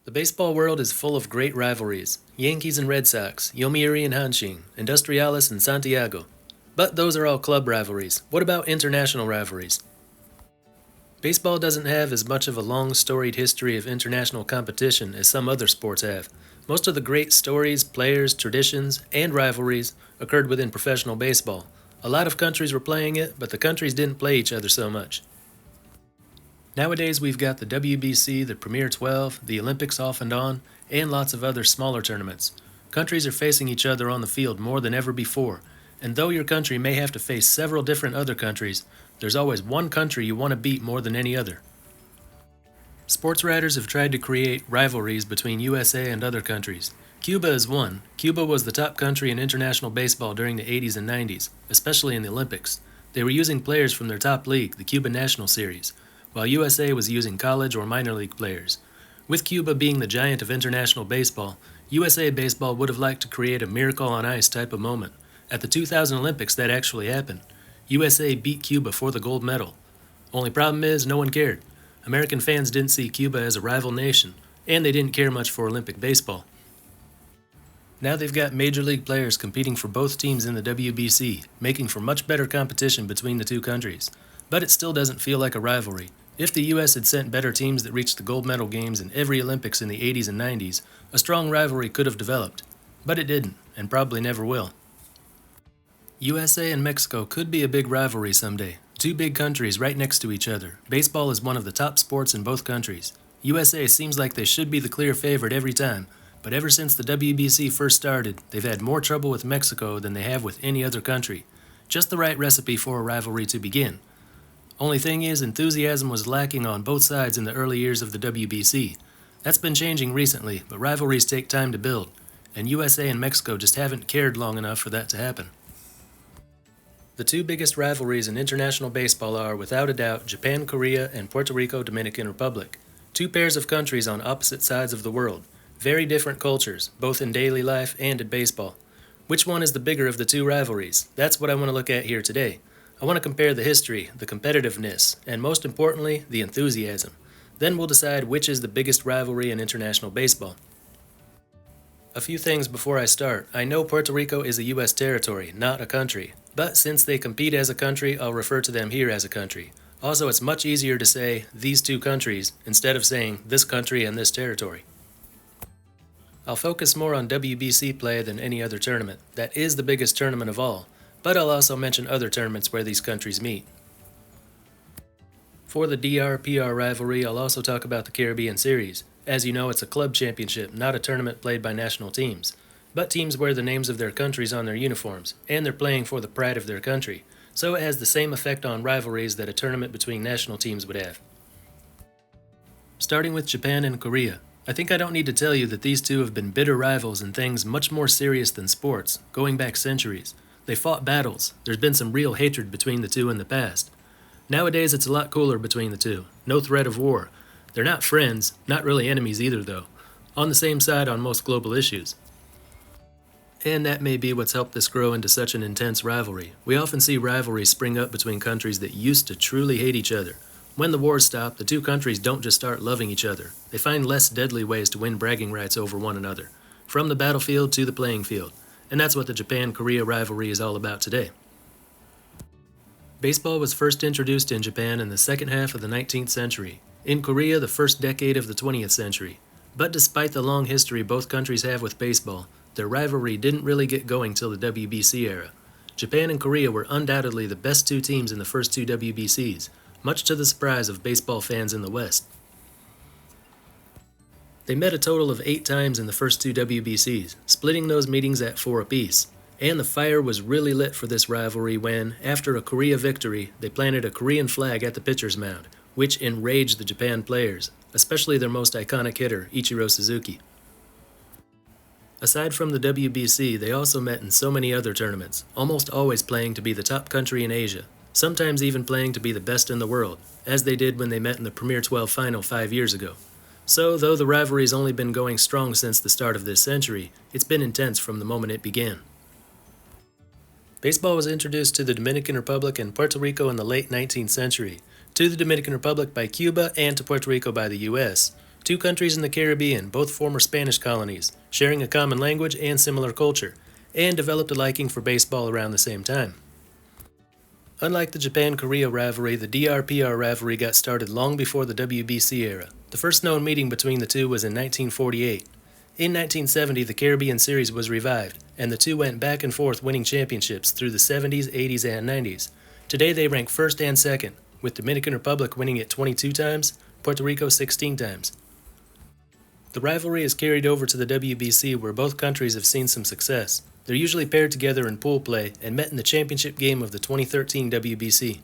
The baseball world is full of great rivalries: Yankees and Red Sox, Yomiuri and Hanshin, Industriales and Santiago. But those are all club rivalries. What about international rivalries? Baseball doesn't have as much of a long, storied history of international competition as some other sports have. Most of the great stories, players, traditions, and rivalries occurred within professional baseball. A lot of countries were playing it, but the countries didn't play each other so much. Nowadays, we've got the WBC, the Premier 12, the Olympics off and on, and lots of other smaller tournaments. Countries are facing each other on the field more than ever before, and though your country may have to face several different other countries, there's always one country you want to beat more than any other. Sports writers have tried to create rivalries between USA and other countries. Cuba is one. Cuba was the top country in international baseball during the 80s and 90s, especially in the Olympics. They were using players from their top league, the Cuban National Series, while USA was using college or minor league players. With Cuba being the giant of international baseball, USA Baseball would have liked to create a miracle on ice type of moment. At the 2000 Olympics, that actually happened. USA beat Cuba for the gold medal. Only problem is, no one cared. American fans didn't see Cuba as a rival nation, and they didn't care much for Olympic baseball. Now they've got major league players competing for both teams in the WBC, making for much better competition between the two countries. But it still doesn't feel like a rivalry. If the US had sent better teams that reached the gold medal games in every Olympics in the 80s and 90s, a strong rivalry could have developed. But it didn't, and probably never will. USA and Mexico could be a big rivalry someday. Two big countries right next to each other. Baseball is one of the top sports in both countries. USA seems like they should be the clear favorite every time, but ever since the WBC first started, they've had more trouble with Mexico than they have with any other country. Just the right recipe for a rivalry to begin. Only thing is, enthusiasm was lacking on both sides in the early years of the WBC. That's been changing recently, but rivalries take time to build, and USA and Mexico just haven't cared long enough for that to happen. The two biggest rivalries in international baseball are, without a doubt, Japan-Korea and Puerto Rico-Dominican Republic. Two pairs of countries on opposite sides of the world. Very different cultures, both in daily life and in baseball. Which one is the bigger of the two rivalries? That's what I want to look at here today. I want to compare the history, the competitiveness, and most importantly, the enthusiasm. Then we'll decide which is the biggest rivalry in international baseball. A few things before I start. I know Puerto Rico is a U.S. territory, not a country. But since they compete as a country, I'll refer to them here as a country. Also, it's much easier to say these two countries instead of saying this country and this territory. I'll focus more on WBC play than any other tournament. That is the biggest tournament of all. But I'll also mention other tournaments where these countries meet. For the DR-PR rivalry, I'll also talk about the Caribbean Series. As you know, it's a club championship, not a tournament played by national teams. But teams wear the names of their countries on their uniforms, and they're playing for the pride of their country, so it has the same effect on rivalries that a tournament between national teams would have. Starting with Japan and Korea, I think I don't need to tell you that these two have been bitter rivals in things much more serious than sports, going back centuries. They fought battles. There's been some real hatred between the two in the past. Nowadays, it's a lot cooler between the two. No threat of war. They're not friends, not really enemies either, though. On the same side on most global issues. And that may be what's helped this grow into such an intense rivalry. We often see rivalries spring up between countries that used to truly hate each other. When the wars stop, the two countries don't just start loving each other. They find less deadly ways to win bragging rights over one another. From the battlefield to the playing field. And that's what the Japan-Korea rivalry is all about today. Baseball was first introduced in Japan in the second half of the 19th century. In Korea, the first decade of the 20th century. But despite the long history both countries have with baseball, their rivalry didn't really get going till the WBC era. Japan and Korea were undoubtedly the best two teams in the first two WBCs, much to the surprise of baseball fans in the West. They met a total of 8 times in the first two WBCs, splitting those meetings at 4 apiece. And the fire was really lit for this rivalry when, after a Korea victory, they planted a Korean flag at the pitcher's mound, which enraged the Japan players, especially their most iconic hitter, Ichiro Suzuki. Aside from the WBC, they also met in so many other tournaments, almost always playing to be the top country in Asia, sometimes even playing to be the best in the world, as they did when they met in the Premier 12 final 5 years ago. So, though the rivalry's only been going strong since the start of this century, it's been intense from the moment it began. Baseball was introduced to the Dominican Republic and Puerto Rico in the late 19th century, to the Dominican Republic by Cuba and to Puerto Rico by the U.S. Two countries in the Caribbean, both former Spanish colonies, sharing a common language and similar culture, and developed a liking for baseball around the same time. Unlike the Japan-Korea rivalry, the DR-PR rivalry got started long before the WBC era. The first known meeting between the two was in 1948. In 1970, the Caribbean Series was revived, and the two went back and forth winning championships through the 70s, 80s, and 90s. Today they rank first and second, with Dominican Republic winning it 22 times, Puerto Rico 16 times. The rivalry is carried over to the WBC, where both countries have seen some success. They're usually paired together in pool play and met in the championship game of the 2013 WBC.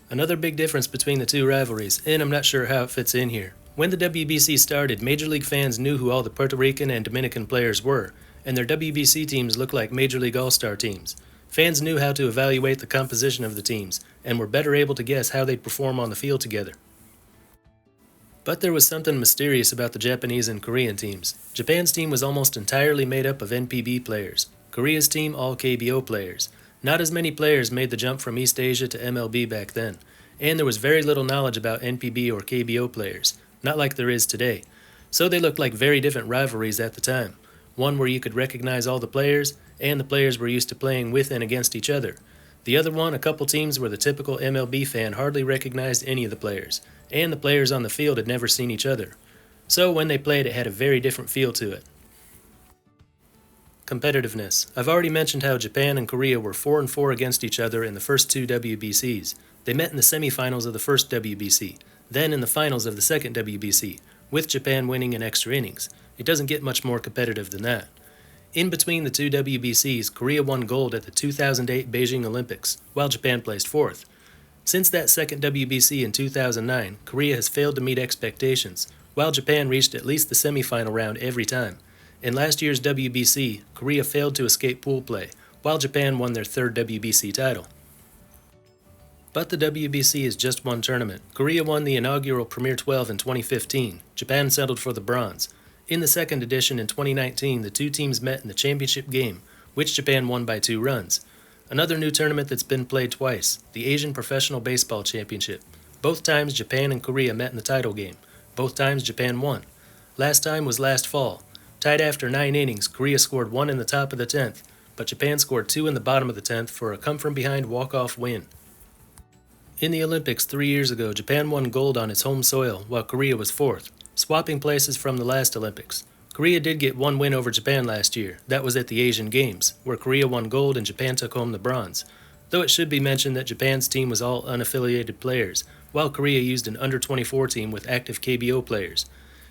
Another big difference between the two rivalries, and I'm not sure how it fits in here. When the WBC started, Major League fans knew who all the Puerto Rican and Dominican players were, and their WBC teams looked like Major League All-Star teams. Fans knew how to evaluate the composition of the teams, and were better able to guess how they'd perform on the field together. But there was something mysterious about the Japanese and Korean teams. Japan's team was almost entirely made up of NPB players. Korea's team all KBO players. Not as many players made the jump from East Asia to MLB back then, and there was very little knowledge about NPB or KBO players, not like there is today. So they looked like very different rivalries at the time. One where you could recognize all the players, and the players were used to playing with and against each other. The other one, a couple teams where the typical MLB fan hardly recognized any of the players, and the players on the field had never seen each other. So when they played, it had a very different feel to it. Competitiveness. I've already mentioned how Japan and Korea were 4-4 against each other in the first two WBCs. They met in the semifinals of the first WBC, then in the finals of the second WBC, with Japan winning in extra innings. It doesn't get much more competitive than that. In between the two WBCs, Korea won gold at the 2008 Beijing Olympics, while Japan placed fourth. Since that second WBC in 2009, Korea has failed to meet expectations, while Japan reached at least the semifinal round every time. In last year's WBC, Korea failed to escape pool play, while Japan won their third WBC title. But the WBC is just one tournament. Korea won the inaugural Premier 12 in 2015. Japan settled for the bronze. In the second edition in 2019, the two teams met in the championship game, which Japan won by 2 runs. Another new tournament that's been played twice, the Asian Professional Baseball Championship. Both times Japan and Korea met in the title game. Both times Japan won. Last time was last fall. Tied after 9 innings, Korea scored 1 in the top of the 10th, but Japan scored 2 in the bottom of the 10th for a come-from-behind walk-off win. In the Olympics 3 years ago, Japan won gold on its home soil, while Korea was 4th, swapping places from the last Olympics. Korea did get 1 win over Japan last year. That was at the Asian Games, where Korea won gold and Japan took home the bronze. Though it should be mentioned that Japan's team was all unaffiliated players, while Korea used an under-24 team with active KBO players.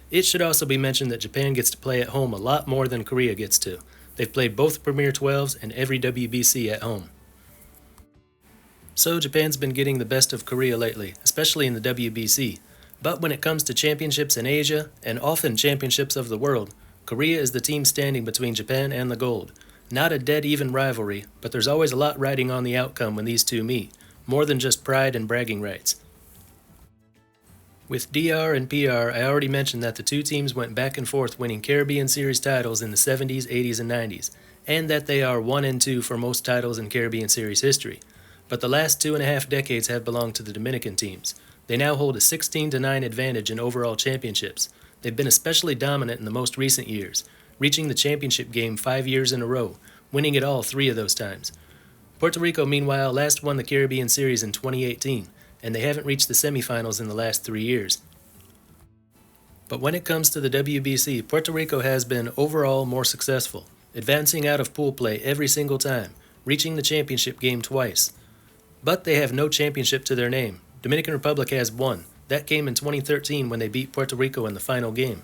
It should also be mentioned that Japan gets to play at home a lot more than Korea gets to. They've played both Premier 12s and every WBC at home. So Japan's been getting the best of Korea lately, especially in the WBC. But when it comes to championships in Asia, and often championships of the world, Korea is the team standing between Japan and the gold. Not a dead-even rivalry, but there's always a lot riding on the outcome when these two meet, more than just pride and bragging rights. With DR and PR, I already mentioned that the two teams went back and forth winning Caribbean Series titles in the 70s, 80s, and 90s, and that they are 1 and 2 for most titles in Caribbean Series history. But the last 2.5 decades have belonged to the Dominican teams. They now hold a 16-9 advantage in overall championships. They've been especially dominant in the most recent years, reaching the championship game 5 years in a row, winning it all 3 of those times. Puerto Rico, meanwhile, last won the Caribbean Series in 2018, and they haven't reached the semifinals in the last 3 years. But when it comes to the WBC, Puerto Rico has been overall more successful, advancing out of pool play every single time, reaching the championship game twice. But they have no championship to their name. Dominican Republic has 1. That came in 2013 when they beat Puerto Rico in the final game.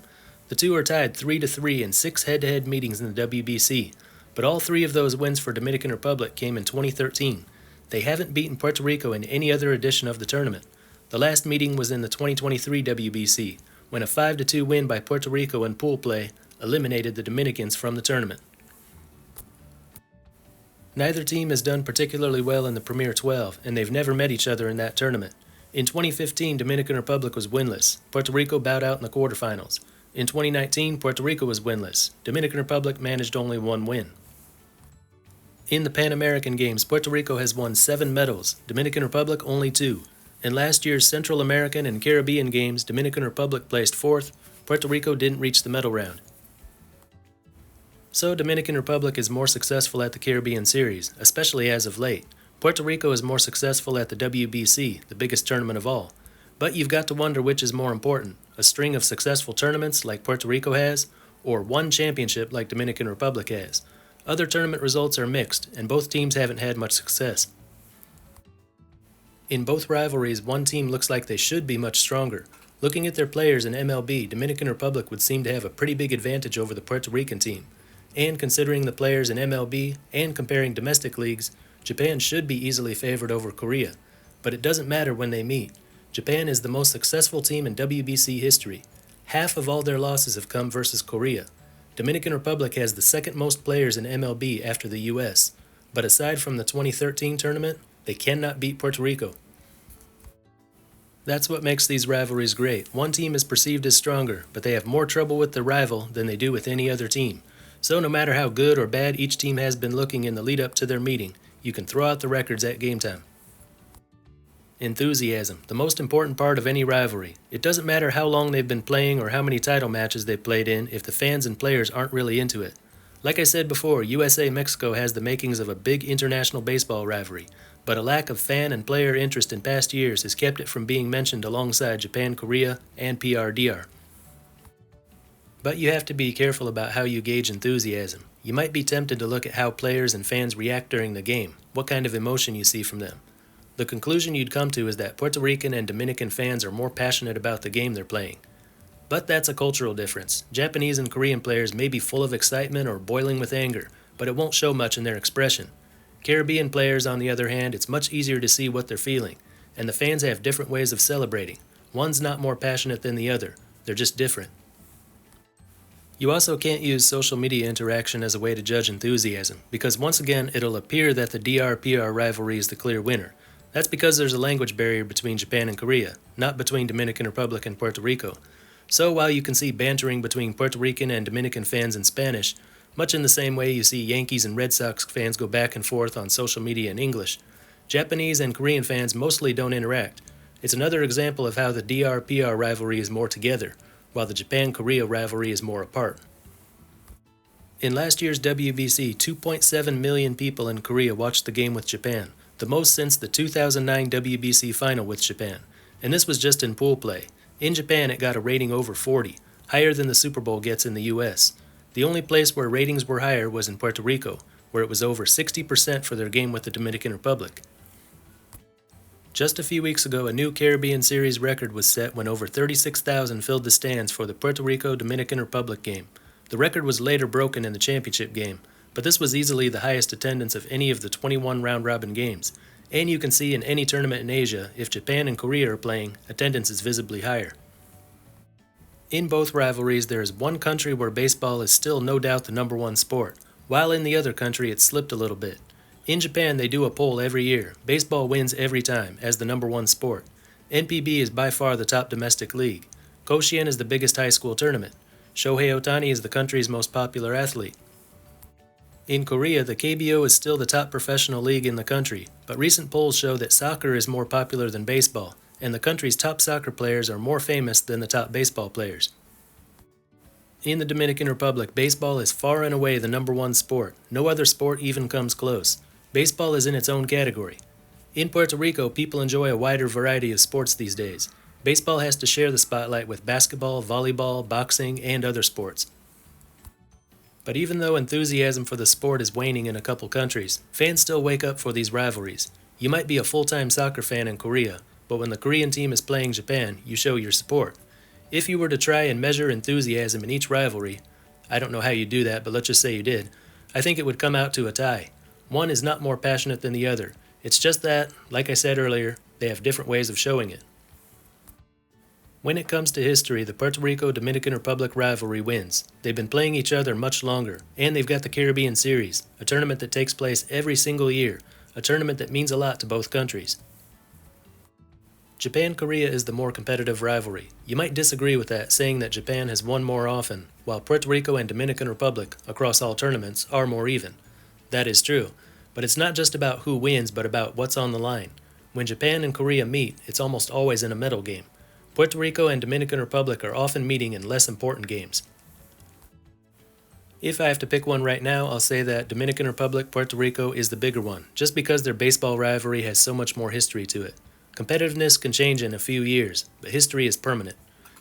The two are tied 3-3 in 6 head-to-head meetings in the WBC, but all 3 of those wins for Dominican Republic came in 2013. They haven't beaten Puerto Rico in any other edition of the tournament. The last meeting was in the 2023 WBC, when a 5-2 win by Puerto Rico in pool play eliminated the Dominicans from the tournament. Neither team has done particularly well in the Premier 12, and they've never met each other in that tournament. In 2015, Dominican Republic was winless. Puerto Rico bowed out in the quarterfinals. In 2019, Puerto Rico was winless. Dominican Republic managed only 1 win. In the Pan American Games, Puerto Rico has won 7 medals, Dominican Republic only 2. In last year's Central American and Caribbean games, Dominican Republic placed 4th, Puerto Rico didn't reach the medal round. So Dominican Republic is more successful at the Caribbean Series, especially as of late. Puerto Rico is more successful at the WBC, the biggest tournament of all. But you've got to wonder which is more important, a string of successful tournaments like Puerto Rico has, or one championship like Dominican Republic has. Other tournament results are mixed, and both teams haven't had much success. In both rivalries, one team looks like they should be much stronger. Looking at their players in MLB, Dominican Republic would seem to have a pretty big advantage over the Puerto Rican team. And considering the players in MLB and comparing domestic leagues, Japan should be easily favored over Korea. But it doesn't matter when they meet. Japan is the most successful team in WBC history. Half of all their losses have come versus Korea. Dominican Republic has the second most players in MLB after the US. But aside from the 2013 tournament, they cannot beat Puerto Rico. That's what makes these rivalries great. One team is perceived as stronger, but they have more trouble with their rival than they do with any other team. So no matter how good or bad each team has been looking in the lead up to their meeting, you can throw out the records at game time. Enthusiasm, the most important part of any rivalry. It doesn't matter how long they've been playing or how many title matches they've played in if the fans and players aren't really into it. Like I said before, USA-Mexico has the makings of a big international baseball rivalry, but a lack of fan and player interest in past years has kept it from being mentioned alongside Japan-Korea and PRDR. But you have to be careful about how you gauge enthusiasm. You might be tempted to look at how players and fans react during the game, what kind of emotion you see from them. The conclusion you'd come to is that Puerto Rican and Dominican fans are more passionate about the game they're playing. But that's a cultural difference. Japanese and Korean players may be full of excitement or boiling with anger, but it won't show much in their expression. Caribbean players, on the other hand, it's much easier to see what they're feeling, and the fans have different ways of celebrating. One's not more passionate than the other, they're just different. You also can't use social media interaction as a way to judge enthusiasm, because once again it'll appear that the DR-PR rivalry is the clear winner. That's because there's a language barrier between Japan and Korea, not between Dominican Republic and Puerto Rico. So while you can see bantering between Puerto Rican and Dominican fans in Spanish, much in the same way you see Yankees and Red Sox fans go back and forth on social media in English, Japanese and Korean fans mostly don't interact. It's another example of how the DR-PR rivalry is more together, while the Japan-Korea rivalry is more apart. In last year's WBC, 2.7 million people in Korea watched the game with Japan, the most since the 2009 WBC final with Japan, and this was just in pool play. In Japan, it got a rating over 40, higher than the Super Bowl gets in the US. The only place where ratings were higher was in Puerto Rico, where it was over 60% for their game with the Dominican Republic. Just a few weeks ago, a new Caribbean Series record was set when over 36,000 filled the stands for the Puerto Rico-Dominican Republic game. The record was later broken in the championship game, but this was easily the highest attendance of any of the 21 round-robin games. And you can see in any tournament in Asia, if Japan and Korea are playing, attendance is visibly higher. In both rivalries, there is one country where baseball is still no doubt the number one sport, while in the other country it slipped a little bit. In Japan, they do a poll every year. Baseball wins every time, as the number one sport. NPB is by far the top domestic league. Koshien is the biggest high school tournament. Shohei Ohtani is the country's most popular athlete. In Korea, the KBO is still the top professional league in the country, but recent polls show that soccer is more popular than baseball, and the country's top soccer players are more famous than the top baseball players. In the Dominican Republic, baseball is far and away the number one sport. No other sport even comes close. Baseball is in its own category. In Puerto Rico, people enjoy a wider variety of sports these days. Baseball has to share the spotlight with basketball, volleyball, boxing, and other sports. But even though enthusiasm for the sport is waning in a couple countries, fans still wake up for these rivalries. You might be a full-time soccer fan in Korea, but when the Korean team is playing Japan, you show your support. If you were to try and measure enthusiasm in each rivalry, I don't know how you do that, but let's just say you did, I think it would come out to a tie. One is not more passionate than the other. It's just that, like I said earlier, they have different ways of showing it. When it comes to history, the Puerto Rico-Dominican Republic rivalry wins. They've been playing each other much longer, and they've got the Caribbean Series, a tournament that takes place every single year, a tournament that means a lot to both countries. Japan-Korea is the more competitive rivalry. You might disagree with that, saying that Japan has won more often, while Puerto Rico and Dominican Republic, across all tournaments, are more even. That is true, but it's not just about who wins, but about what's on the line. When Japan and Korea meet, it's almost always in a medal game. Puerto Rico and Dominican Republic are often meeting in less important games. If I have to pick one right now, I'll say that Dominican Republic, Puerto Rico is the bigger one, just because their baseball rivalry has so much more history to it. Competitiveness can change in a few years, but history is permanent.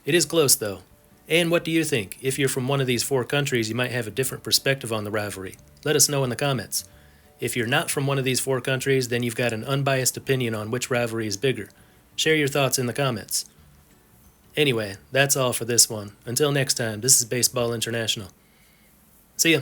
It is close, though. And what do you think? If you're from one of these four countries, you might have a different perspective on the rivalry. Let us know in the comments. If you're not from one of these four countries, then you've got an unbiased opinion on which rivalry is bigger. Share your thoughts in the comments. Anyway, that's all for this one. Until next time, this is Baseball International. See ya.